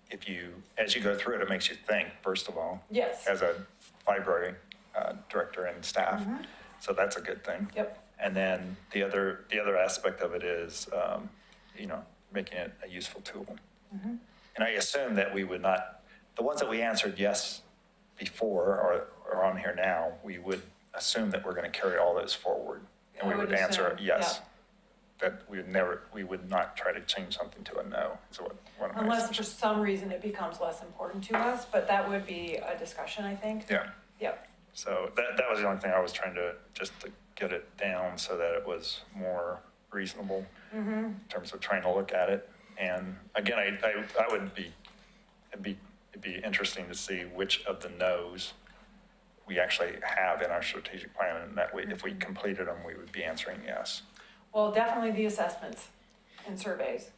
if you, as you go through it, it makes you think, first of all. Yes. As a library director and staff. So that's a good thing. Yep. And then the other aspect of it is, making it a useful tool. And I assume that we would not, the ones that we answered yes before are on here now, we would assume that we're going to carry all those forward. And we I would would answer assume, yes. That we would not try to change something to a no. So what am I Unless for assumptions? some reason it becomes less important to us, but that would be a discussion, I think. Yeah. Yep. So that was the only thing I was trying to, just to get it down so that it was more reasonable in terms of trying to look at it. And again, I would be, it'd be interesting to see which of the no's we actually have in our strategic plan, and that way, if we completed them, we would be answering yes. Well, definitely the assessments and surveys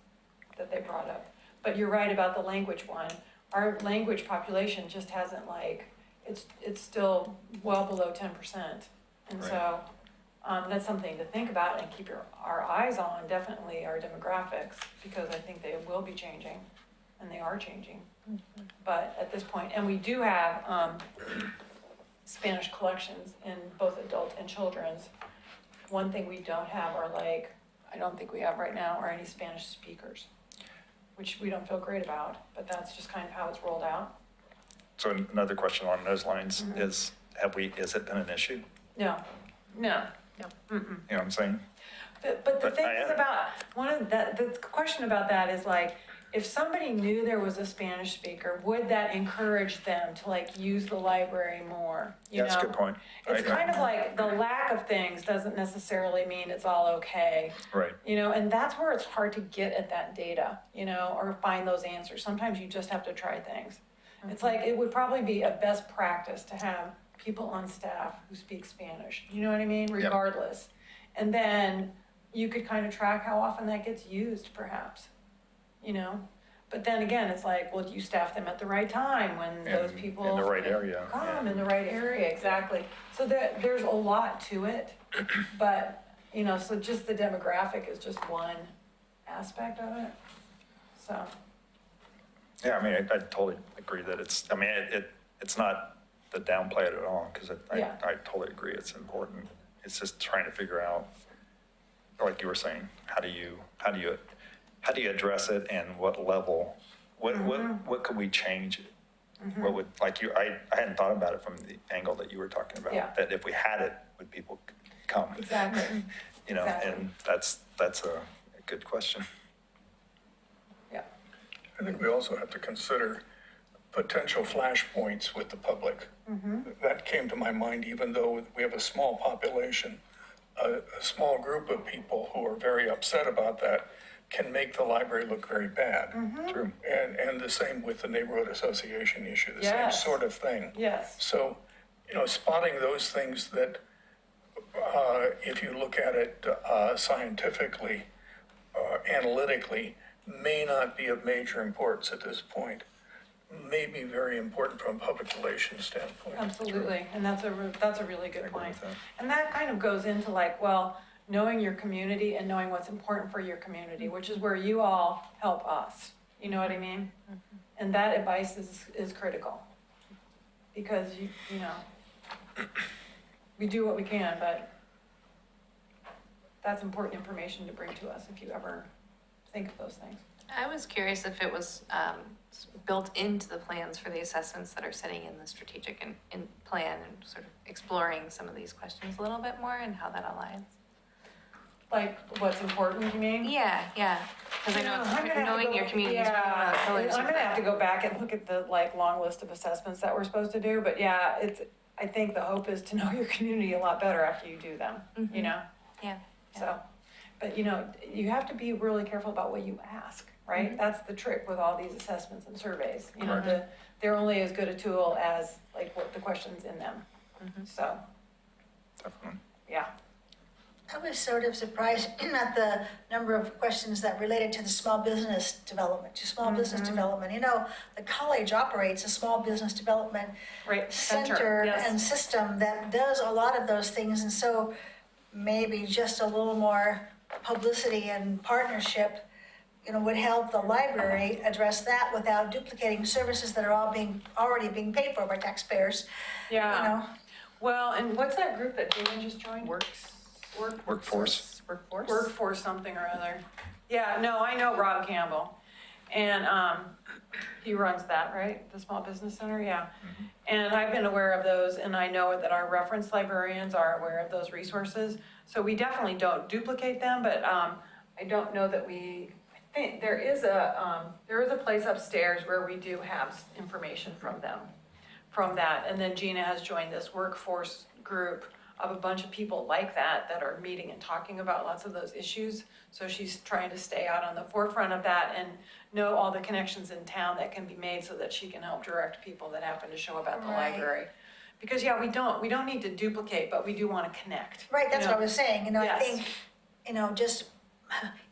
that they brought up. But you're right about the language one. Our language population just hasn't it's still well below 10%. And Right. so that's something to think about and keep our eyes on, definitely our demographics, because I think they will be changing, and they are changing. But at this point, and we do have Spanish collections in both adult and children's. One thing we don't have are I don't think we have right now, are any Spanish speakers, which we don't feel great about, but that's just kind of how it's rolled out. So another question along those lines is, has it been an issue? No. You know what I'm saying? But the But thing I is am. about, the question about that is if somebody knew there was a Spanish speaker, would that encourage them to use the library more? You That's a know? good point. It's kind of like the lack of things doesn't necessarily mean it's all okay. Right. And that's where it's hard to get at that data, or find those answers. Sometimes you just have to try things. It's it would probably be a best practice to have people on staff who speak Spanish, you know what I mean? Regardless. And then you could kind of track how often that gets used perhaps, But then again, it's well, do you staff them at the right time when those And people in the right area, come yeah. in the right area, exactly. So there's a lot to it, but, so just the demographic is just one aspect of it, so. Yeah, I mean, I totally agree that it's not the downplay it at all, because Yeah. I totally agree, it's important. It's just trying to figure out, like you were saying, how do you address it, and what level, what could we change? What would, I hadn't thought about it from the angle that you were talking about. Yeah. That if we had it, would people come? Exactly. Exactly. And that's a good question. Yeah. I think we also have to consider potential flashpoints with the public. That came to my mind, even though we have a small population, a small group of people who are very upset about that can make the library look very bad. True. And the same with the neighborhood association issue, the same Yes. sort of thing. Yes. So, spotting those things that, if you look at it scientifically, analytically, may not be of major importance at this point, may be very important from a public relations standpoint. Absolutely, and that's a really good point. with that. And that kind of goes into knowing your community and knowing what's important for your community, which is where you all help us, you know what I mean? And that advice is critical, because we do what we can, but that's important information to bring to us if you ever think of those things. I was curious if it was built into the plans for the assessments that are sitting in the strategic and plan, and sort of exploring some of these questions a little bit more and how that aligns. What's important, you mean? Yeah, because I know I'm gonna have to knowing go- your community is yeah, one of the pillars. I'm gonna have to go back and look at the long list of assessments that we're supposed to do, but yeah, I think the hope is to know your community a lot better after you do them, Yeah. So, but you have to be really careful about what you ask, right? That's the trick with all these assessments and surveys, they're only as good a tool as what the questions in them. So, Definitely. yeah. I was sort of surprised at the number of questions that related to the small business development, The college operates a small business development Right, center yes. and system that does a lot of those things, and so maybe just a little more publicity and partnership, would help the library address that without duplicating services that are already being paid for by taxpayers. Yeah. Well, and what's that group that Gina just joined? Workforce. Workforce something or other. Yeah, no, I know Rob Campbell. And he runs that, right? The Small Business Center, yeah. And I've been aware of those, and I know that our reference librarians are aware of those resources. So we definitely don't duplicate them, but I don't know that I think there is a place upstairs where we do have information from them, from that. And then Gina has joined this workforce group of a bunch of people like that are meeting and talking about lots of those issues. So she's trying to stay out on the forefront of that and know all the connections in town that can be made so that she can help direct people that happen to show up at the Right. library. Because yeah, we don't need to duplicate, but we do want to connect. Right, that's you what I know? was saying, I Yes. think, just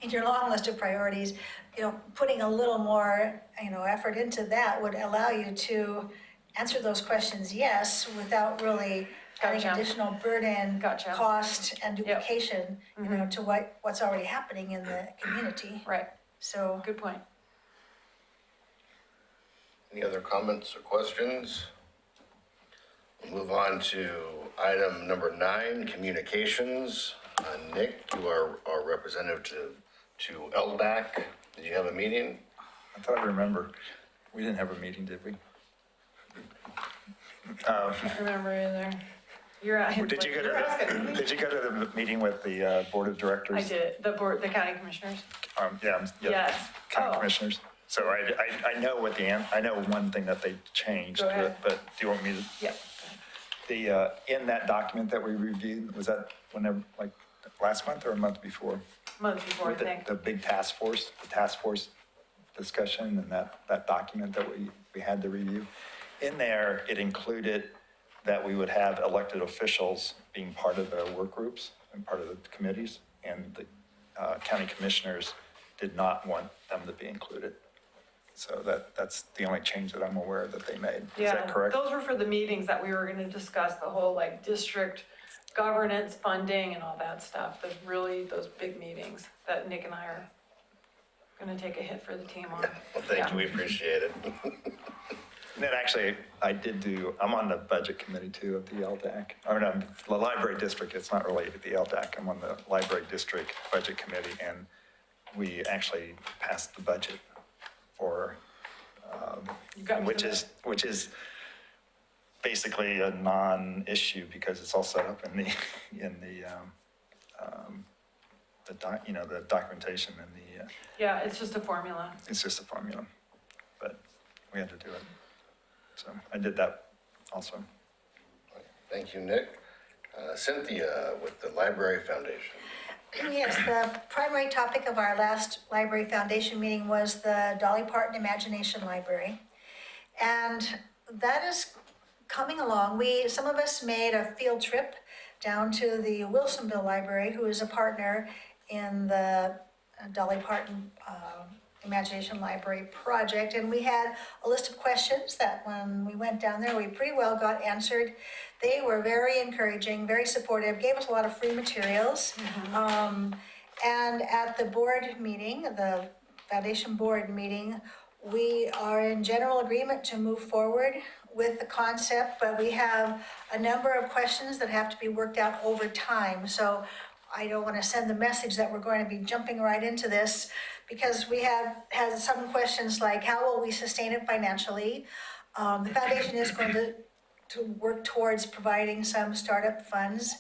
in your long list of priorities, putting a little more, effort into that would allow you to answer those questions, yes, without really adding Gotcha. additional burden, Gotcha. cost, and duplication, Mm-hmm. to what's already happening in the community. Right, So, good point. Any other comments or questions? We'll move on to item number 9, communications. Nick, you are our representative to LDAC. Did you have a meeting? I thought I remember, we didn't have a meeting, did we? Can't remember either. You're at. Did you go you're asking me. to the meeting with the board of directors? I did, the county commissioners. Yeah. Yes. County Oh. commissioners. So I know what I know one thing that they changed, Go ahead. but do you want me to? Yep. In that document that we reviewed, was that whenever, like, last month or a month before? Month before, I With the- think. The big task force discussion and that document that we had to review. In there, it included that we would have elected officials being part of the work groups and part of the committees, and the county commissioners did not want them to be included. So that's the only change that I'm aware of that they made. Is that correct? Those were for the meetings that we were gonna discuss, the whole like district governance, funding and all that stuff. Those big meetings that Nick and I are gonna take a hit for the team on. Well, thank you, we appreciate it. And then actually, I'm on the budget committee too of the LDAC. I mean, I'm the library district, it's not really the LDAC. I'm on the library district budget committee, and we actually passed the budget for, You got me which for is basically a non-issue because it's all set up in the documentation and Yeah, it's just a formula. it's just a formula, but we had to do it. So I did that also. Thank you, Nick. Cynthia with the Library Foundation. yes, the primary topic of our last Library Foundation meeting was the Dolly Parton Imagination Library. And that is coming along. Some of us made a field trip down to the Wilsonville Library, who is a partner in the Dolly Parton Imagination Library project. And we had a list of questions that when we went down there, we pretty well got answered. They were very encouraging, very supportive, gave us a lot of free materials. And at the board meeting, the foundation board meeting, we are in general agreement to move forward with the concept, but we have a number of questions that have to be worked out over time. So I don't want to send the message that we're going to be jumping right into this, because we have some questions like, how will we sustain it financially? The foundation is going to work towards providing some startup funds.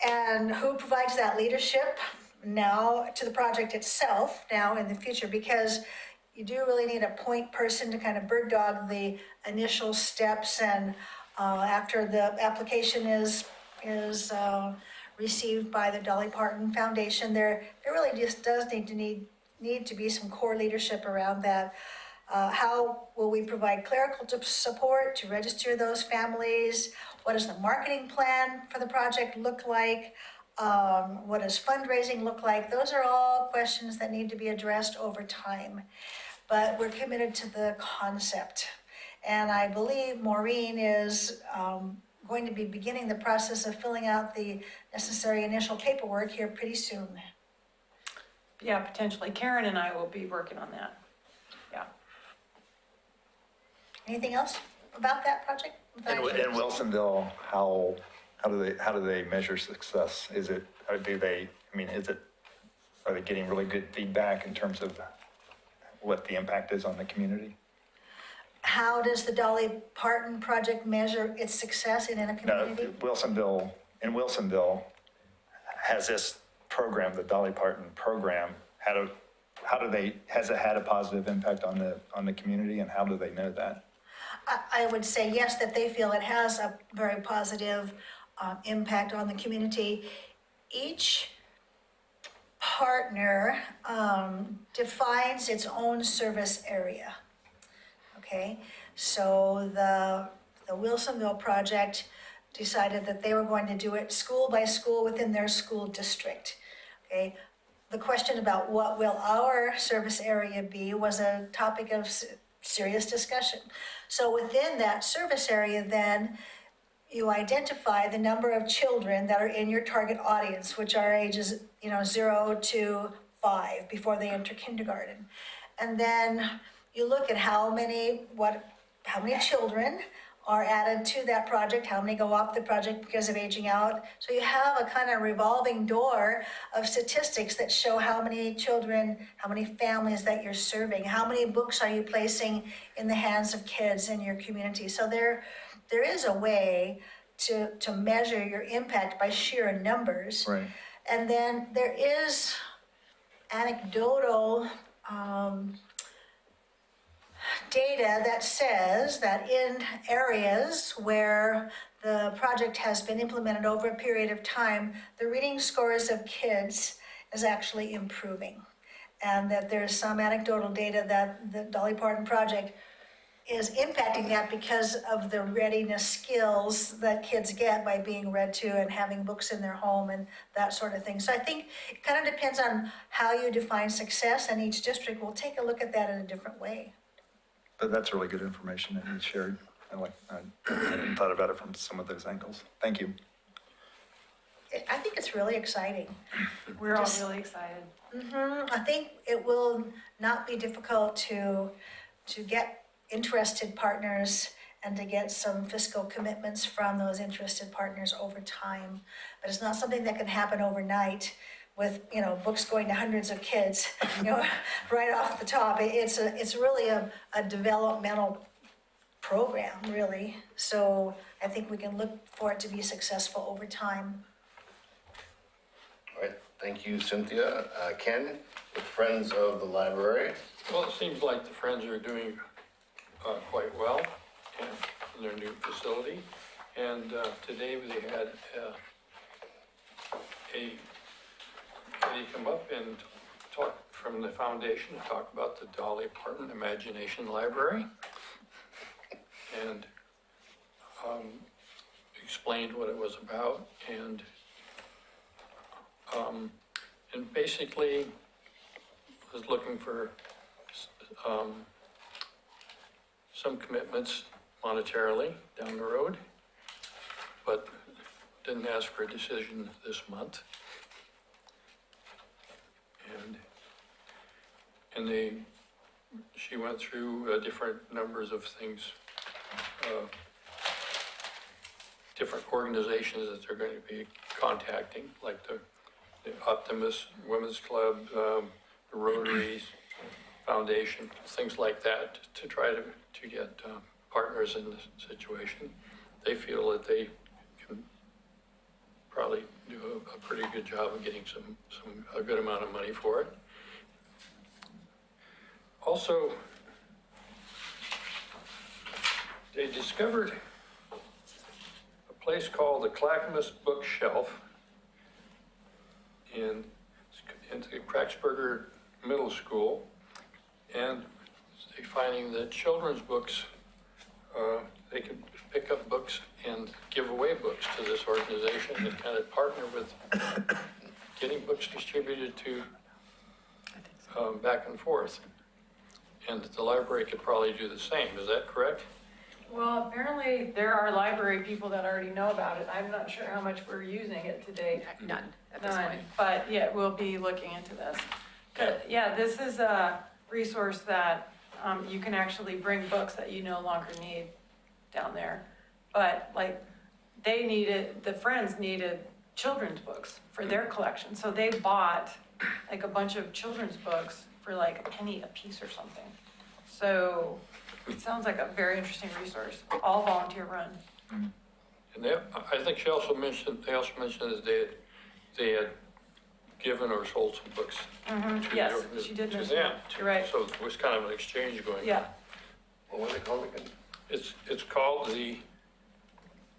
And who provides that leadership now to the project itself now in the future? Because you do really need a point person to kind of bird dog the initial steps, and after the application is received by the Dolly Parton Foundation, there really just does need to be some core leadership around that. How will we provide clerical support to register those families? What does the marketing plan for the project look like? What does fundraising look like? Those are all questions that need to be addressed over time. But we're committed to the concept. And I believe Maureen is going to be beginning the process of filling out the necessary initial paperwork here pretty soon. Yeah, potentially. Karen and I will be working on that. Yeah. Anything else about that project, In Wilsonville, how do they measure success? Is it, or do they, I mean, are they getting really good feedback in terms of what the impact is on the community? How does the Dolly Parton project measure its success in a community? No, Wilsonville has this program, the Dolly Parton program. Has it had a positive impact on the community, and how do they know that? I would say yes, that they feel it has a very positive impact on the community. Each partner defines its own service area. Okay, so the Wilsonville project decided that they were going to do it school by school within their school district. Okay, the question about what will our service area be was a topic of serious discussion. So within that service area, then you identify the number of children that are in your target audience, which are ages 0 to 5 before they enter kindergarten, and then you look at how many children are added to that project, how many go off the project because of aging out. So you have a kind of revolving door of statistics that show how many children, how many families that you're serving, how many books are you placing in the hands of kids in your community. So there is a way to measure your impact by sheer numbers. Right. And then there is anecdotal data that says that in areas where the project has been implemented over a period of time, the reading scores of kids is actually improving. And that there's some anecdotal data that the Dolly Parton project is impacting that because of the readiness skills that kids get by being read to and having books in their home and that sort of thing. So I think it kind of depends on how you define success, and each district will take a look at that in a different way. But that's really good information that you shared. I hadn't thought about it from some of those angles. Thank you. I think it's really exciting. We're all really excited. I think it will not be difficult to get interested partners and to get some fiscal commitments from those interested partners over time. But it's not something that can happen overnight with, books going to hundreds of kids, right off the top. It's really a developmental program, really. So I think we can look for it to be successful over time. All right, thank you, Cynthia. Ken, with Friends of the Library. Well, it seems like the Friends are doing quite well in their new facility. And today they had a committee come up and talk from the foundation to talk about the Dolly Parton Imagination Library. And explained what it was about, and basically was looking for some commitments monetarily down the road, but didn't ask for a decision this month. And she went through different numbers of things, different organizations that they're going to be contacting, like the Optimus Women's Club, the Rotary Foundation, things like that, to try to get partners in this situation. They feel that they can probably do a pretty good job of getting a good amount of money for it. Also, they discovered a place called the Clackamas Bookshelf in the Kraxberger Middle School, and they're finding that children's books, they can pick up books and give away books to this organization and kind of partner with getting books distributed to back and forth. And the library could probably do the same. Is that correct? Well, apparently there are library people that already know about it. I'm not sure how much we're using it to date. None at this point. But yeah, we'll be looking into this. Yeah, this is a resource that you can actually bring books that you no longer need down there. but like, the Friends needed children's books for their collection, so they bought like a bunch of children's books for like a penny a piece or something. So it sounds like a very interesting resource, all volunteer run. And I think they also mentioned that they had given or sold some books. to Yes, the- she did to mention them. that. You're right. So it was kind of an exchange going on. Yeah, What was it called again? It's called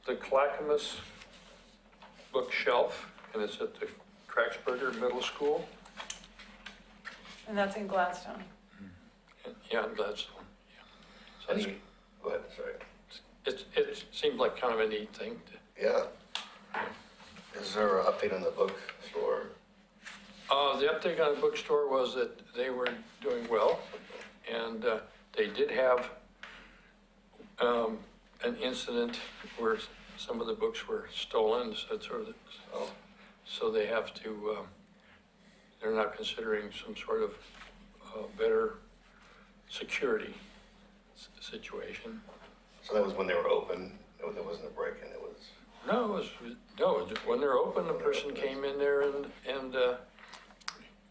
the Clackamas Bookshelf, and it's at the Cracksburger Middle School. and that's in Gladstone. Yeah, in Gladstone. Yeah. So Go ahead, sorry. it seemed like kind of a neat thing. Yeah. Is there an update on the bookstore? The update on the bookstore was that they were doing well, and they did have an incident where some of the books were stolen, so they have to, they're now considering some sort of better security situation. So that was when they were open, there wasn't a break-in, it was, No, when they're open, the person came in there and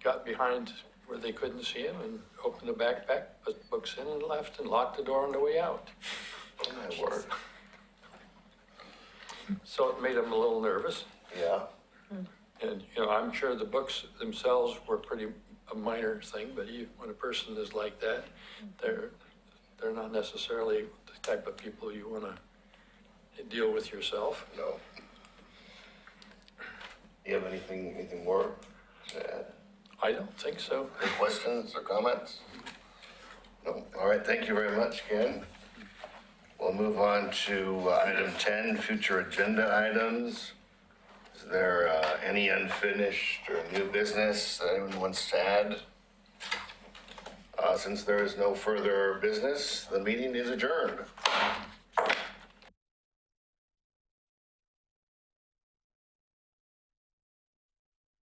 got behind where they couldn't see him and opened the backpack, put the books in and left and locked the door on the way out. oh my word. So it made them a little nervous. Yeah, And, I'm sure the books themselves were a minor thing, but when a person is like that, they're not necessarily the type of people you want to deal with yourself. no. Do you have anything more to add? I don't think so. Any questions or comments? No, all right, thank you very much, Ken. We'll move on to item 10, future agenda items. Is there any unfinished or new business that anyone wants to add? Since there is no further business, the meeting is adjourned.